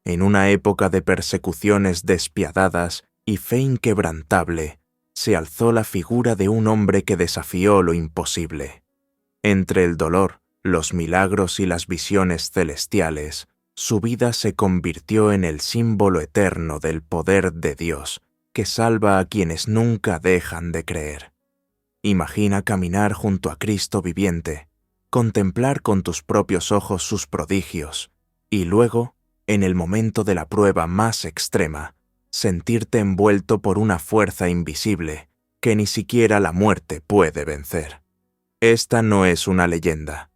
En una época de persecuciones despiadadas y fe inquebrantable, se alzó la figura de un hombre que desafió lo imposible. Entre el dolor, los milagros y las visiones celestiales, su vida se convirtió en el símbolo eterno del poder de Dios, que salva a quienes nunca dejan de creer. Imagina caminar junto a Cristo viviente, contemplar con tus propios ojos sus prodigios, y luego, en el momento de la prueba más extrema, sentirte envuelto por una fuerza invisible que ni siquiera la muerte puede vencer. Esta no es una leyenda,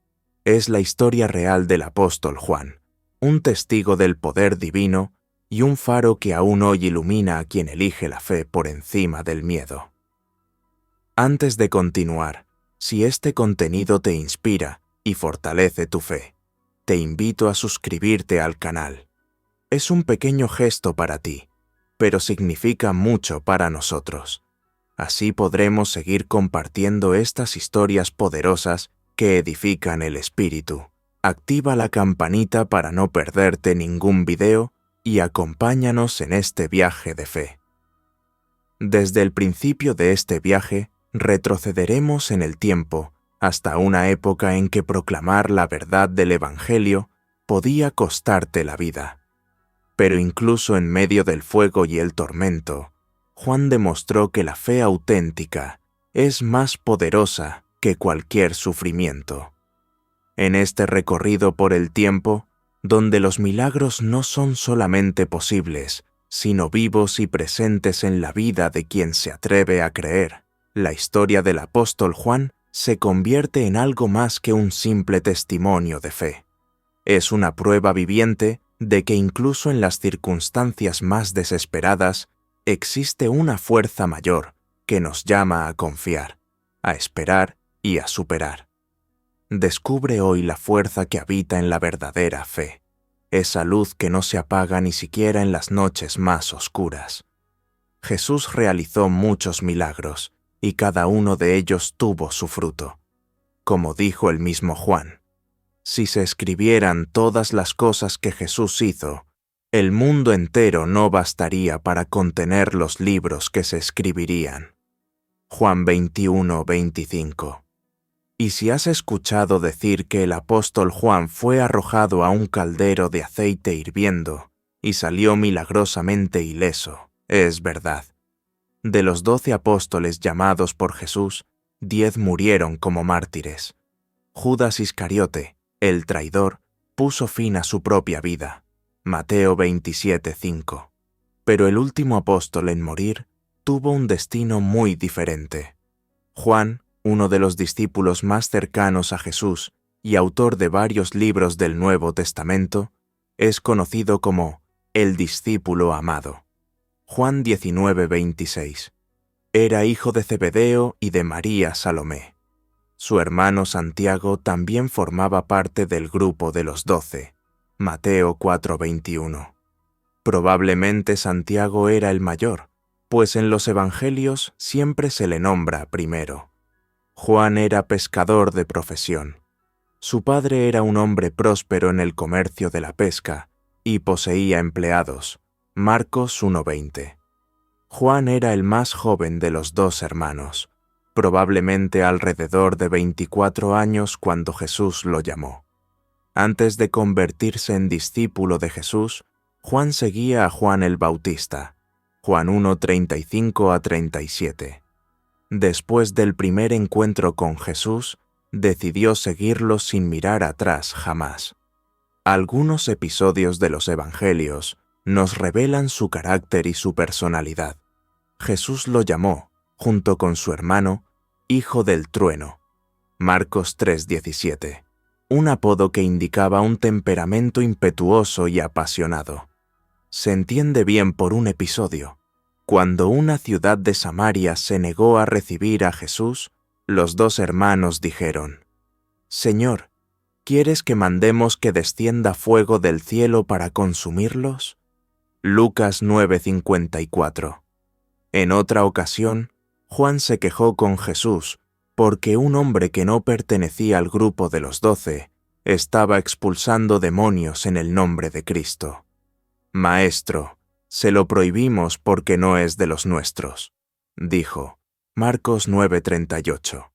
es la historia real del apóstol Juan, un testigo del poder divino y un faro que aún hoy ilumina a quien elige la fe por encima del miedo. Antes de continuar, si este contenido te inspira y fortalece tu fe, te invito a suscribirte al canal. Es un pequeño gesto para ti, pero significa mucho para nosotros. Así podremos seguir compartiendo estas historias poderosas que edifican el espíritu. Activa la campanita para no perderte ningún video y acompáñanos en este viaje de fe. Desde el principio de este viaje, retrocederemos en el tiempo hasta una época en que proclamar la verdad del Evangelio podía costarte la vida. Pero incluso en medio del fuego y el tormento, Juan demostró que la fe auténtica es más poderosa que cualquier sufrimiento. En este recorrido por el tiempo, donde los milagros no son solamente posibles, sino vivos y presentes en la vida de quien se atreve a creer, la historia del apóstol Juan se convierte en algo más que un simple testimonio de fe. Es una prueba viviente de que incluso en las circunstancias más desesperadas existe una fuerza mayor que nos llama a confiar, a esperar y a superar. Descubre hoy la fuerza que habita en la verdadera fe, esa luz que no se apaga ni siquiera en las noches más oscuras. Jesús realizó muchos milagros, y cada uno de ellos tuvo su fruto. Como dijo el mismo Juan, si se escribieran todas las cosas que Jesús hizo, el mundo entero no bastaría para contener los libros que se escribirían. Juan 21:25. Y si has escuchado decir que el apóstol Juan fue arrojado a un caldero de aceite hirviendo y salió milagrosamente ileso, es verdad. De los 12 apóstoles llamados por Jesús, 10 murieron como mártires. Judas Iscariote, el traidor, puso fin a su propia vida. Mateo 27:5. Pero el último apóstol en morir tuvo un destino muy diferente. Juan, uno de los discípulos más cercanos a Jesús y autor de varios libros del Nuevo Testamento, es conocido como el discípulo amado. Juan 19:26. Era hijo de Zebedeo y de María Salomé. Su hermano Santiago también formaba parte del grupo de los 12. Mateo 4:21. Probablemente Santiago era el mayor, pues en los evangelios siempre se le nombra primero. Juan era pescador de profesión. Su padre era un hombre próspero en el comercio de la pesca y poseía empleados. Marcos 1:20. Juan era el más joven de los 2 hermanos, probablemente alrededor de 24 años cuando Jesús lo llamó. Antes de convertirse en discípulo de Jesús, Juan seguía a Juan el Bautista. Juan 1:35-37. Después del primer encuentro con Jesús, decidió seguirlo sin mirar atrás jamás. Algunos episodios de los Evangelios nos revelan su carácter y su personalidad. Jesús lo llamó, junto con su hermano, Hijo del Trueno. Marcos 3:17. Un apodo que indicaba un temperamento impetuoso y apasionado. Se entiende bien por un episodio. Cuando una ciudad de Samaria se negó a recibir a Jesús, los 2 hermanos dijeron: «Señor, ¿quieres que mandemos que descienda fuego del cielo para consumirlos?». Lucas 9:54. En otra ocasión, Juan se quejó con Jesús porque un hombre que no pertenecía al grupo de los 12 estaba expulsando demonios en el nombre de Cristo. Maestro, se lo prohibimos porque no es de los nuestros, dijo. Marcos 9:38.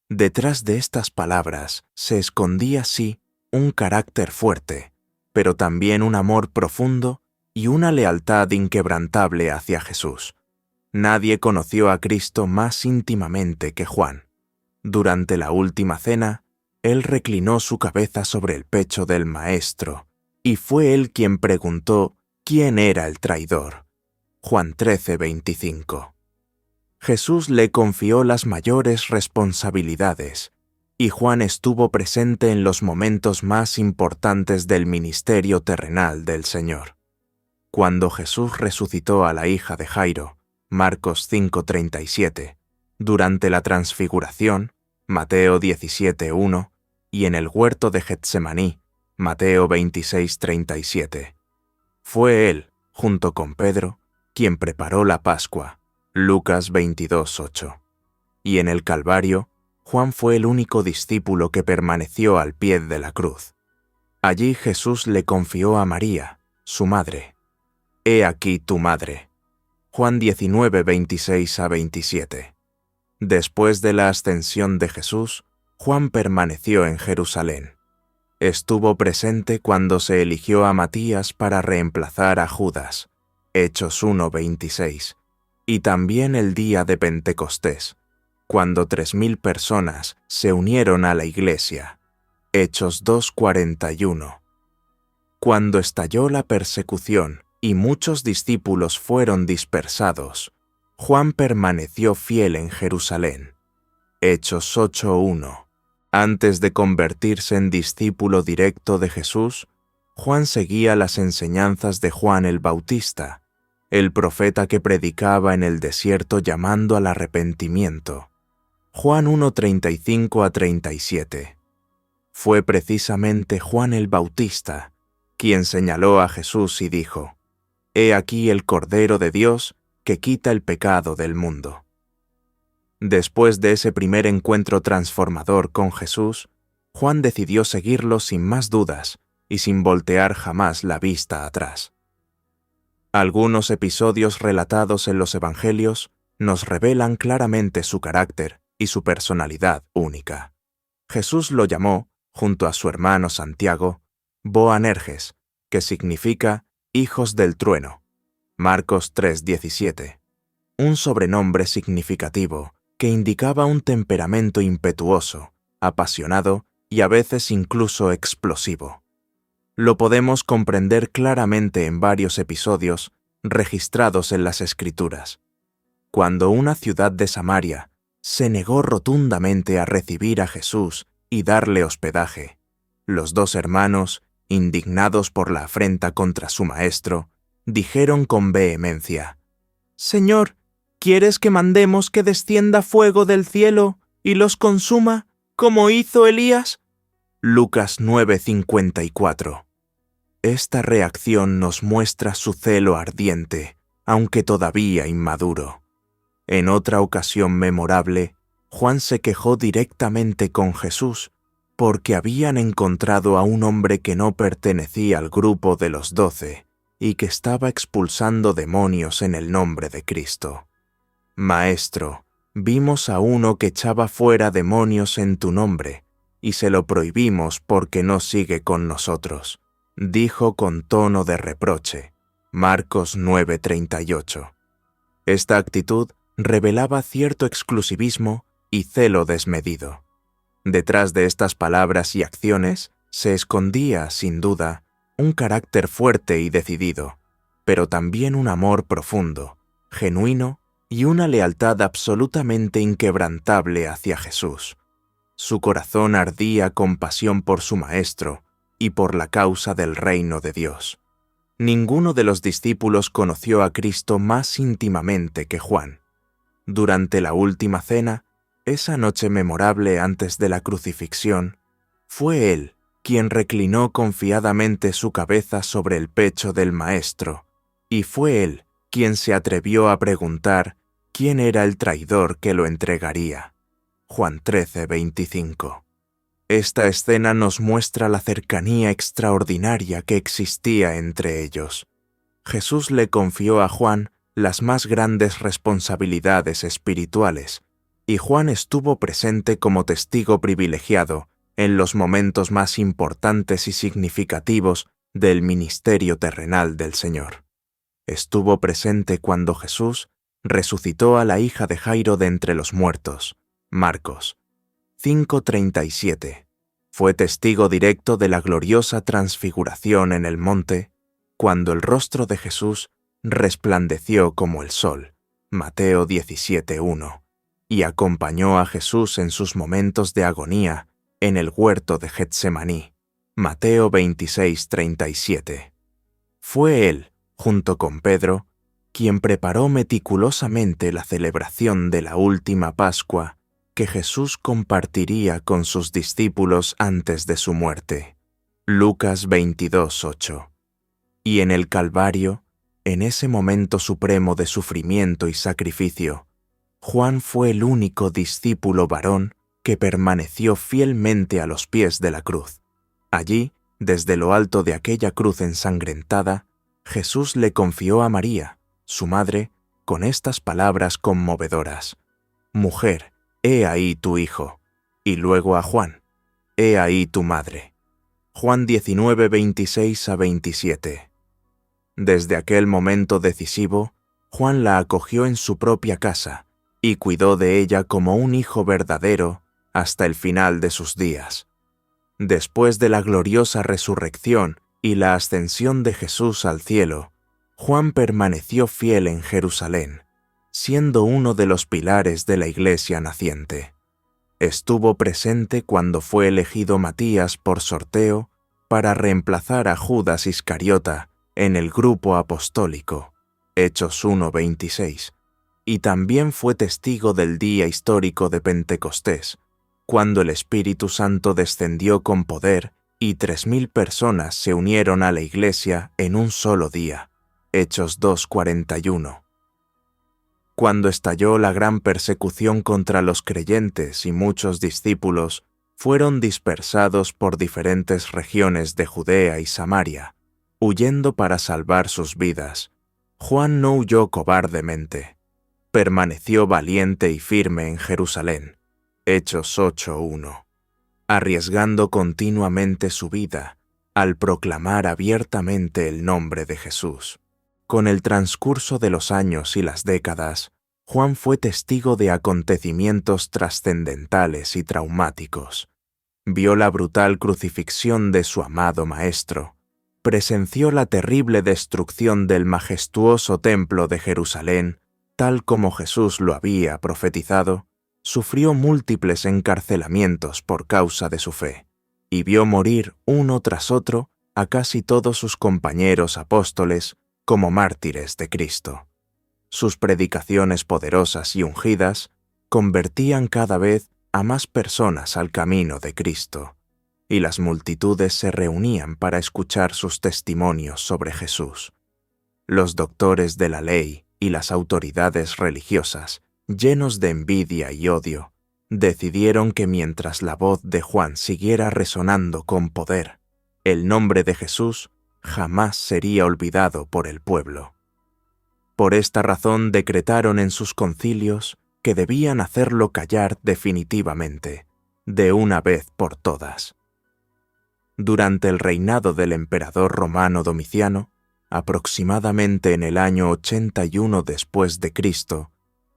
Detrás de estas palabras se escondía, sí, un carácter fuerte, pero también un amor profundo y una lealtad inquebrantable hacia Jesús. Nadie conoció a Cristo más íntimamente que Juan. Durante la última cena, él reclinó su cabeza sobre el pecho del Maestro, y fue él quien preguntó quién era el traidor. Juan 13:25. Jesús le confió las mayores responsabilidades, y Juan estuvo presente en los momentos más importantes del ministerio terrenal del Señor. Cuando Jesús resucitó a la hija de Jairo, Marcos 5:37, durante la transfiguración, Mateo 17:1, y en el huerto de Getsemaní, Mateo 26:37. Fue él, junto con Pedro, quien preparó la Pascua, Lucas 22:8. Y en el Calvario, Juan fue el único discípulo que permaneció al pie de la cruz. Allí Jesús le confió a María, su madre. He aquí tu madre. Juan 19:26-27. Después de la ascensión de Jesús, Juan permaneció en Jerusalén. Estuvo presente cuando se eligió a Matías para reemplazar a Judas, Hechos 1:26, y también el día de Pentecostés, cuando 3.000 personas se unieron a la iglesia, Hechos 2:41. Cuando estalló la persecución y muchos discípulos fueron dispersados, Juan permaneció fiel en Jerusalén, Hechos 8:1. Antes de convertirse en discípulo directo de Jesús, Juan seguía las enseñanzas de Juan el Bautista, el profeta que predicaba en el desierto llamando al arrepentimiento. Juan 1:35-37. Fue precisamente Juan el Bautista quien señaló a Jesús y dijo: «He aquí el Cordero de Dios que quita el pecado del mundo». Después de ese primer encuentro transformador con Jesús, Juan decidió seguirlo sin más dudas y sin voltear jamás la vista atrás. Algunos episodios relatados en los Evangelios nos revelan claramente su carácter y su personalidad única. Jesús lo llamó, junto a su hermano Santiago, Boanerges, que significa hijos del trueno, Marcos 3:17, un sobrenombre significativo que indicaba un temperamento impetuoso, apasionado y a veces incluso explosivo. Lo podemos comprender claramente en varios episodios registrados en las Escrituras. Cuando una ciudad de Samaria se negó rotundamente a recibir a Jesús y darle hospedaje, los dos hermanos, indignados por la afrenta contra su maestro, dijeron con vehemencia: «Señor, ¿quieres que mandemos que descienda fuego del cielo y los consuma, como hizo Elías?» Lucas 9:54. Esta reacción nos muestra su celo ardiente, aunque todavía inmaduro. En otra ocasión memorable, Juan se quejó directamente con Jesús porque habían encontrado a un hombre que no pertenecía al grupo de los 12 y que estaba expulsando demonios en el nombre de Cristo. «Maestro, vimos a uno que echaba fuera demonios en tu nombre, y se lo prohibimos porque no sigue con nosotros», dijo con tono de reproche. Marcos 9:38. Esta actitud revelaba cierto exclusivismo y celo desmedido. Detrás de estas palabras y acciones se escondía, sin duda, un carácter fuerte y decidido, pero también un amor profundo, genuino y una lealtad absolutamente inquebrantable hacia Jesús. Su corazón ardía con pasión por su Maestro y por la causa del reino de Dios. Ninguno de los discípulos conoció a Cristo más íntimamente que Juan. Durante la última cena, esa noche memorable antes de la crucifixión, fue él quien reclinó confiadamente su cabeza sobre el pecho del Maestro, y fue él quien se atrevió a preguntar quién era el traidor que lo entregaría. Juan 13:25. Esta escena nos muestra la cercanía extraordinaria que existía entre ellos. Jesús le confió a Juan las más grandes responsabilidades espirituales, y Juan estuvo presente como testigo privilegiado en los momentos más importantes y significativos del ministerio terrenal del Señor. Estuvo presente cuando Jesús resucitó a la hija de Jairo de entre los muertos, Marcos 5:37. Fue testigo directo de la gloriosa transfiguración en el monte, cuando el rostro de Jesús resplandeció como el sol, Mateo 17:1, y acompañó a Jesús en sus momentos de agonía en el huerto de Getsemaní, Mateo 26:37. Fue él, junto con Pedro, quien preparó meticulosamente la celebración de la última Pascua que Jesús compartiría con sus discípulos antes de su muerte. Lucas 22:8. Y en el Calvario, en ese momento supremo de sufrimiento y sacrificio, Juan fue el único discípulo varón que permaneció fielmente a los pies de la cruz. Allí, desde lo alto de aquella cruz ensangrentada, Jesús le confió a María, su madre, con estas palabras conmovedoras: «Mujer, he ahí tu hijo», y luego a Juan: «He ahí tu madre». Juan 19:26-27. Desde aquel momento decisivo, Juan la acogió en su propia casa y cuidó de ella como un hijo verdadero hasta el final de sus días. Después de la gloriosa resurrección y la ascensión de Jesús al cielo, Juan permaneció fiel en Jerusalén, siendo uno de los pilares de la iglesia naciente. Estuvo presente cuando fue elegido Matías por sorteo para reemplazar a Judas Iscariota en el grupo apostólico, Hechos 1:26, y también fue testigo del día histórico de Pentecostés, cuando el Espíritu Santo descendió con poder y 3.000 personas se unieron a la Iglesia en un solo día, Hechos 2:41. Cuando estalló la gran persecución contra los creyentes y muchos discípulos fueron dispersados por diferentes regiones de Judea y Samaria, huyendo para salvar sus vidas, Juan no huyó cobardemente. Permaneció valiente y firme en Jerusalén, Hechos 8:1, arriesgando continuamente su vida al proclamar abiertamente el nombre de Jesús. Con el transcurso de los años y las décadas, Juan fue testigo de acontecimientos trascendentales y traumáticos. Vio la brutal crucifixión de su amado Maestro, presenció la terrible destrucción del majestuoso templo de Jerusalén, tal como Jesús lo había profetizado, sufrió múltiples encarcelamientos por causa de su fe, y vio morir uno tras otro a casi todos sus compañeros apóstoles como mártires de Cristo. Sus predicaciones poderosas y ungidas convertían cada vez a más personas al camino de Cristo, y las multitudes se reunían para escuchar sus testimonios sobre Jesús. Los doctores de la ley y las autoridades religiosas, llenos de envidia y odio, decidieron que mientras la voz de Juan siguiera resonando con poder, el nombre de Jesús jamás sería olvidado por el pueblo. Por esta razón decretaron en sus concilios que debían hacerlo callar definitivamente, de una vez por todas. Durante el reinado del emperador romano Domiciano, aproximadamente en el año 81 después de Cristo,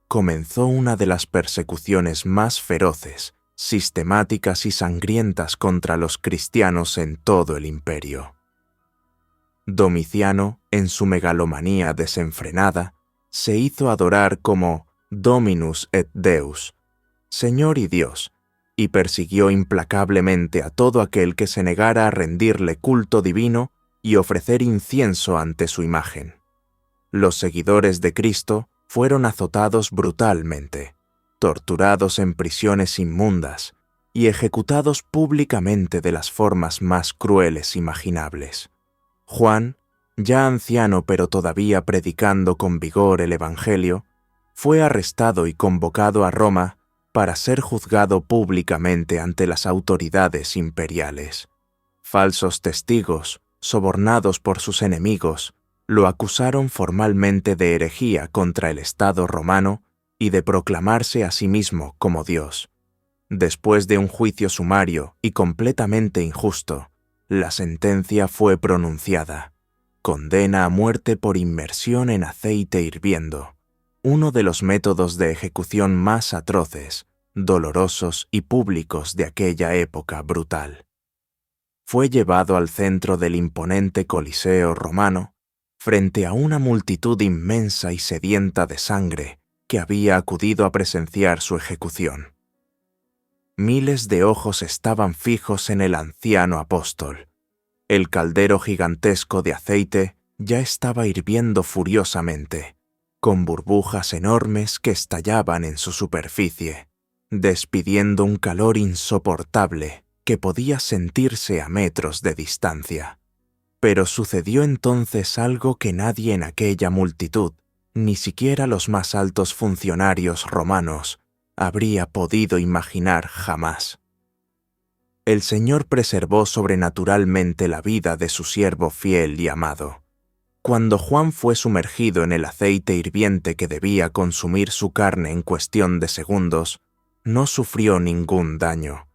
comenzó una de las persecuciones más feroces, sistemáticas y sangrientas contra los cristianos en todo el imperio. Domiciano, en su megalomanía desenfrenada, se hizo adorar como Dominus et Deus, Señor y Dios, y persiguió implacablemente a todo aquel que se negara a rendirle culto divino y ofrecer incienso ante su imagen. Los seguidores de Cristo fueron azotados brutalmente, torturados en prisiones inmundas y ejecutados públicamente de las formas más crueles imaginables. Juan, ya anciano pero todavía predicando con vigor el Evangelio, fue arrestado y convocado a Roma para ser juzgado públicamente ante las autoridades imperiales. Falsos testigos, sobornados por sus enemigos, lo acusaron formalmente de herejía contra el Estado romano y de proclamarse a sí mismo como Dios. Después de un juicio sumario y completamente injusto, la sentencia fue pronunciada: condena a muerte por inmersión en aceite hirviendo, uno de los métodos de ejecución más atroces, dolorosos y públicos de aquella época brutal. Fue llevado al centro del imponente Coliseo romano, frente a una multitud inmensa y sedienta de sangre que había acudido a presenciar su ejecución. Miles de ojos estaban fijos en el anciano apóstol. El caldero gigantesco de aceite ya estaba hirviendo furiosamente, con burbujas enormes que estallaban en su superficie, despidiendo un calor insoportable que podía sentirse a metros de distancia. Pero sucedió entonces algo que nadie en aquella multitud, ni siquiera los más altos funcionarios romanos, habría podido imaginar jamás. El Señor preservó sobrenaturalmente la vida de su siervo fiel y amado. Cuando Juan fue sumergido en el aceite hirviente que debía consumir su carne en cuestión de segundos, no sufrió ningún daño.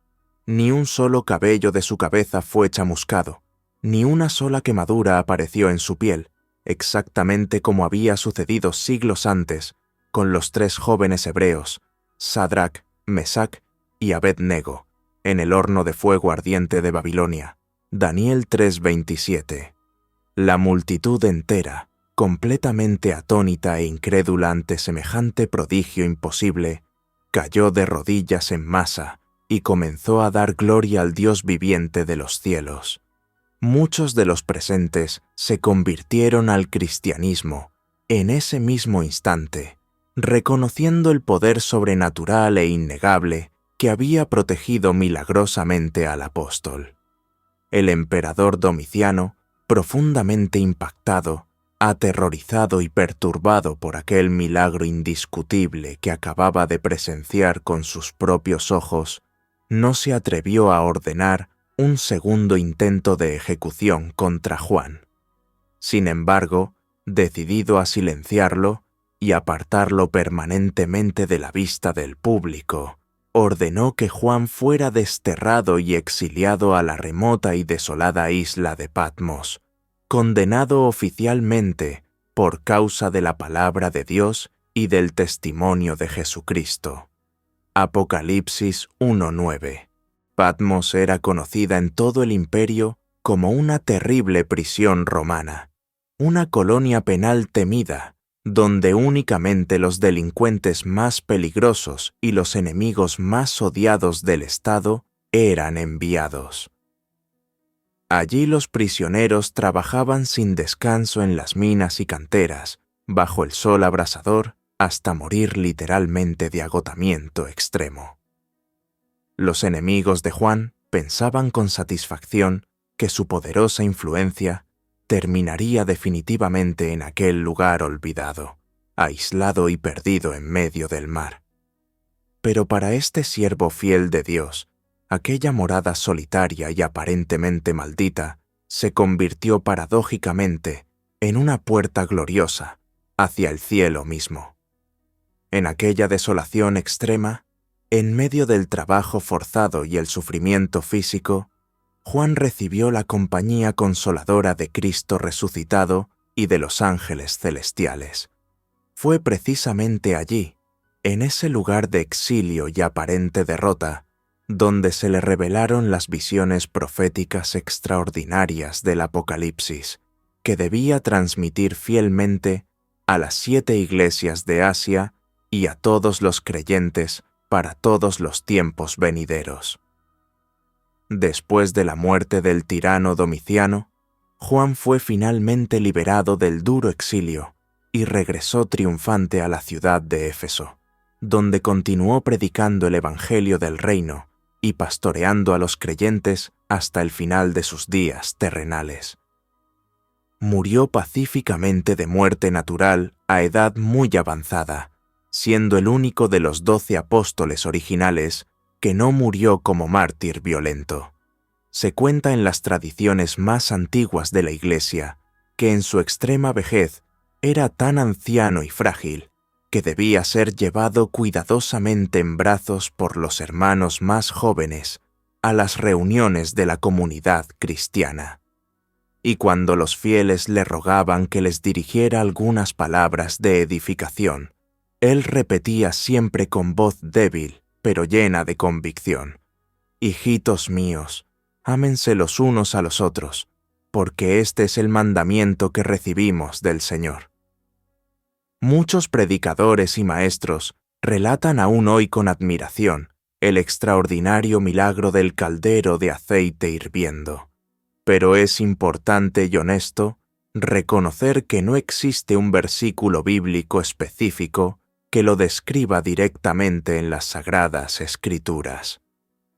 Ni un solo cabello de su cabeza fue chamuscado, ni una sola quemadura apareció en su piel, exactamente como había sucedido siglos antes con los 3 jóvenes hebreos, Sadrac, Mesac y Abed-Nego, en el horno de fuego ardiente de Babilonia. Daniel 3:27. La multitud entera, completamente atónita e incrédula ante semejante prodigio imposible, cayó de rodillas en masa y comenzó a dar gloria al Dios viviente de los cielos. Muchos de los presentes se convirtieron al cristianismo en ese mismo instante, reconociendo el poder sobrenatural e innegable que había protegido milagrosamente al apóstol. El emperador Domiciano, profundamente impactado, aterrorizado y perturbado por aquel milagro indiscutible que acababa de presenciar con sus propios ojos, no se atrevió a ordenar un segundo intento de ejecución contra Juan. Sin embargo, decidido a silenciarlo y apartarlo permanentemente de la vista del público, ordenó que Juan fuera desterrado y exiliado a la remota y desolada isla de Patmos, condenado oficialmente por causa de la palabra de Dios y del testimonio de Jesucristo. Apocalipsis 1:9. Patmos era conocida en todo el imperio como una terrible prisión romana, una colonia penal temida, donde únicamente los delincuentes más peligrosos y los enemigos más odiados del Estado eran enviados. Allí los prisioneros trabajaban sin descanso en las minas y canteras, bajo el sol abrasador, hasta morir literalmente de agotamiento extremo. Los enemigos de Juan pensaban con satisfacción que su poderosa influencia terminaría definitivamente en aquel lugar olvidado, aislado y perdido en medio del mar. Pero para este siervo fiel de Dios, aquella morada solitaria y aparentemente maldita se convirtió paradójicamente en una puerta gloriosa hacia el cielo mismo. En aquella desolación extrema, en medio del trabajo forzado y el sufrimiento físico, Juan recibió la compañía consoladora de Cristo resucitado y de los ángeles celestiales. Fue precisamente allí, en ese lugar de exilio y aparente derrota, donde se le revelaron las visiones proféticas extraordinarias del Apocalipsis, que debía transmitir fielmente a las 7 iglesias de Asia y a todos los creyentes para todos los tiempos venideros. Después de la muerte del tirano Domiciano, Juan fue finalmente liberado del duro exilio y regresó triunfante a la ciudad de Éfeso, donde continuó predicando el Evangelio del Reino y pastoreando a los creyentes hasta el final de sus días terrenales. Murió pacíficamente de muerte natural a edad muy avanzada, siendo el único de los 12 apóstoles originales que no murió como mártir violento. Se cuenta en las tradiciones más antiguas de la Iglesia que en su extrema vejez era tan anciano y frágil que debía ser llevado cuidadosamente en brazos por los hermanos más jóvenes a las reuniones de la comunidad cristiana. Y cuando los fieles le rogaban que les dirigiera algunas palabras de edificación, él repetía siempre con voz débil, pero llena de convicción: «Hijitos míos, ámense los unos a los otros, porque este es el mandamiento que recibimos del Señor». Muchos predicadores y maestros relatan aún hoy con admiración el extraordinario milagro del caldero de aceite hirviendo. Pero es importante y honesto reconocer que no existe un versículo bíblico específico que lo describa directamente en las Sagradas Escrituras.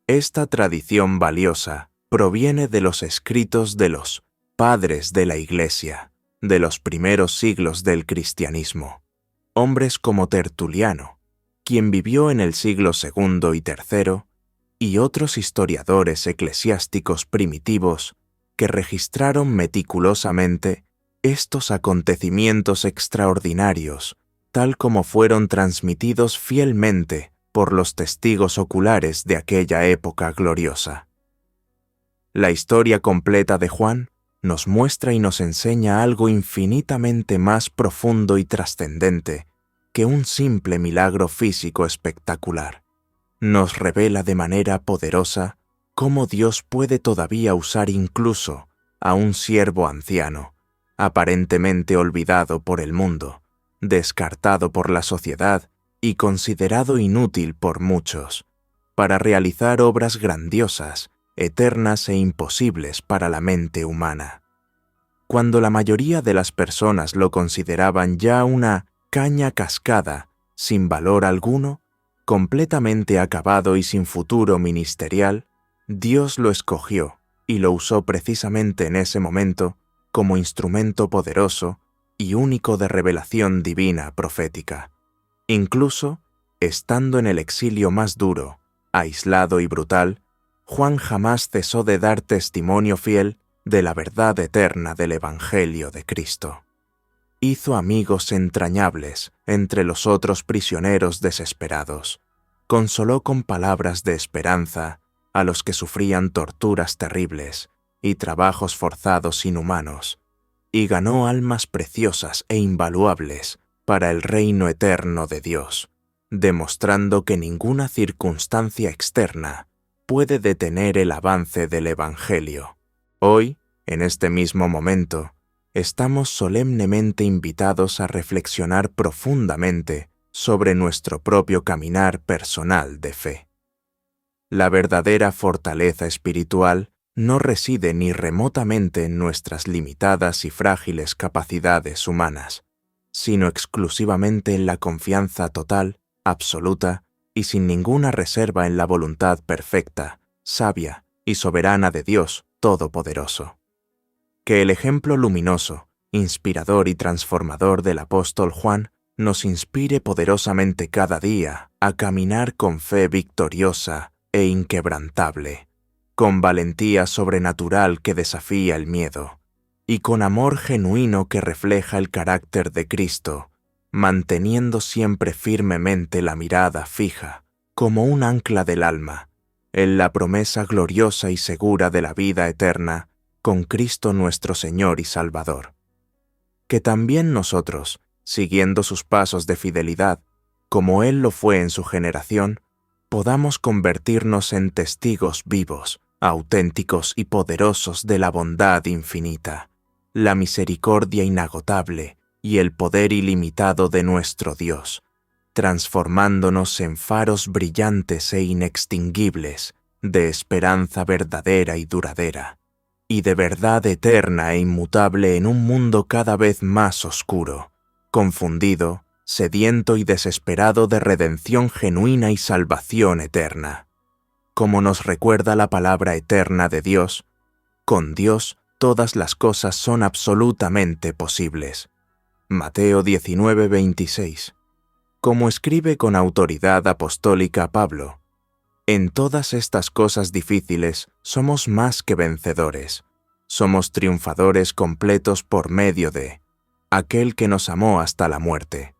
Esta tradición valiosa proviene de los escritos de los padres de la Iglesia, de los primeros siglos del cristianismo, hombres como Tertuliano, quien vivió en el siglo II y III, y otros historiadores eclesiásticos primitivos que registraron meticulosamente estos acontecimientos extraordinarios, tal como fueron transmitidos fielmente por los testigos oculares de aquella época gloriosa. La historia completa de Juan nos muestra y nos enseña algo infinitamente más profundo y trascendente que un simple milagro físico espectacular. Nos revela de manera poderosa cómo Dios puede todavía usar incluso a un siervo anciano, aparentemente olvidado por el mundo, descartado por la sociedad y considerado inútil por muchos, para realizar obras grandiosas, eternas e imposibles para la mente humana. Cuando la mayoría de las personas lo consideraban ya una caña cascada, sin valor alguno, completamente acabado y sin futuro ministerial, Dios lo escogió y lo usó precisamente en ese momento como instrumento poderoso y único de revelación divina profética. Incluso, estando en el exilio más duro, aislado y brutal, Juan jamás cesó de dar testimonio fiel de la verdad eterna del Evangelio de Cristo. Hizo amigos entrañables entre los otros prisioneros desesperados, consoló con palabras de esperanza a los que sufrían torturas terribles y trabajos forzados inhumanos, y ganó almas preciosas e invaluables para el reino eterno de Dios, demostrando que ninguna circunstancia externa puede detener el avance del Evangelio. Hoy, en este mismo momento, estamos solemnemente invitados a reflexionar profundamente sobre nuestro propio caminar personal de fe. La verdadera fortaleza espiritual no reside ni remotamente en nuestras limitadas y frágiles capacidades humanas, sino exclusivamente en la confianza total, absoluta y sin ninguna reserva en la voluntad perfecta, sabia y soberana de Dios Todopoderoso. Que el ejemplo luminoso, inspirador y transformador del apóstol Juan nos inspire poderosamente cada día a caminar con fe victoriosa e inquebrantable, con valentía sobrenatural que desafía el miedo, y con amor genuino que refleja el carácter de Cristo, manteniendo siempre firmemente la mirada fija, como un ancla del alma, en la promesa gloriosa y segura de la vida eterna con Cristo nuestro Señor y Salvador. Que también nosotros, siguiendo sus pasos de fidelidad, como Él lo fue en su generación, podamos convertirnos en testigos vivos, auténticos y poderosos de la bondad infinita, la misericordia inagotable y el poder ilimitado de nuestro Dios, transformándonos en faros brillantes e inextinguibles de esperanza verdadera y duradera, y de verdad eterna e inmutable en un mundo cada vez más oscuro, confundido, sediento y desesperado de redención genuina y salvación eterna. Como nos recuerda la palabra eterna de Dios, con Dios todas las cosas son absolutamente posibles. Mateo 19:26. Como escribe con autoridad apostólica Pablo, en todas estas cosas difíciles somos más que vencedores, Somos triunfadores completos por medio de aquel que nos amó hasta la muerte.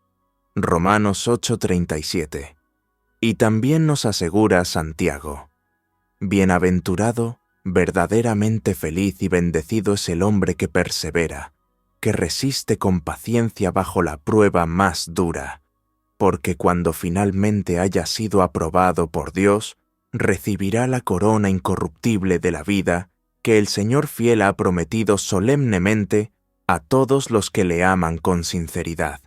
Romanos 8:37. Y también nos asegura Santiago: bienaventurado, verdaderamente feliz y bendecido es el hombre que persevera, que resiste con paciencia bajo la prueba más dura, porque cuando finalmente haya sido aprobado por Dios, recibirá la corona incorruptible de la vida que el Señor fiel ha prometido solemnemente a todos los que le aman con sinceridad.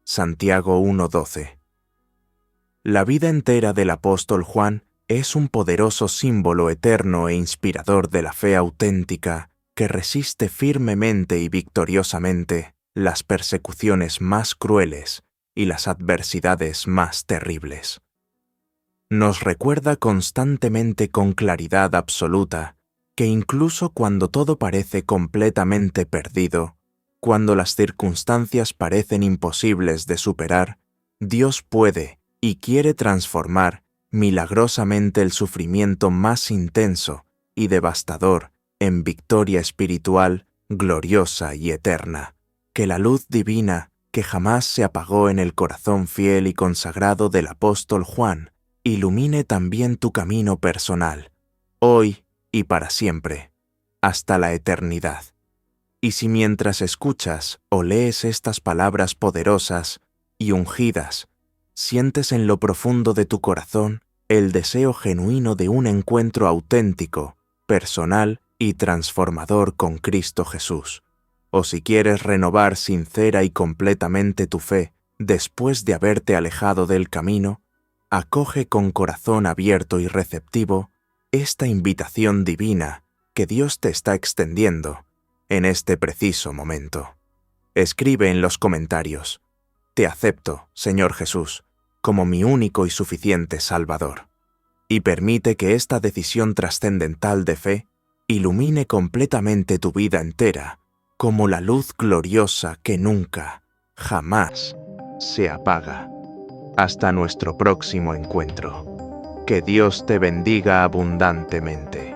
Santiago 1:12. La vida entera del apóstol Juan es un poderoso símbolo eterno e inspirador de la fe auténtica que resiste firmemente y victoriosamente las persecuciones más crueles y las adversidades más terribles. Nos recuerda constantemente con claridad absoluta que incluso cuando todo parece completamente perdido, cuando las circunstancias parecen imposibles de superar, Dios puede y quiere transformar milagrosamente el sufrimiento más intenso y devastador en victoria espiritual gloriosa y eterna, que la luz divina que jamás se apagó en el corazón fiel y consagrado del apóstol Juan ilumine también tu camino personal, hoy y para siempre, hasta la eternidad. Y si mientras escuchas o lees estas palabras poderosas y ungidas, sientes en lo profundo de tu corazón el deseo genuino de un encuentro auténtico, personal y transformador con Cristo Jesús, o si quieres renovar sincera y completamente tu fe después de haberte alejado del camino, acoge con corazón abierto y receptivo esta invitación divina que Dios te está extendiendo en este preciso momento. Escribe en los comentarios: te acepto, Señor Jesús, como mi único y suficiente Salvador, y permite que esta decisión trascendental de fe ilumine completamente tu vida entera, como la luz gloriosa que nunca, jamás, se apaga. Hasta nuestro próximo encuentro. Que Dios te bendiga abundantemente.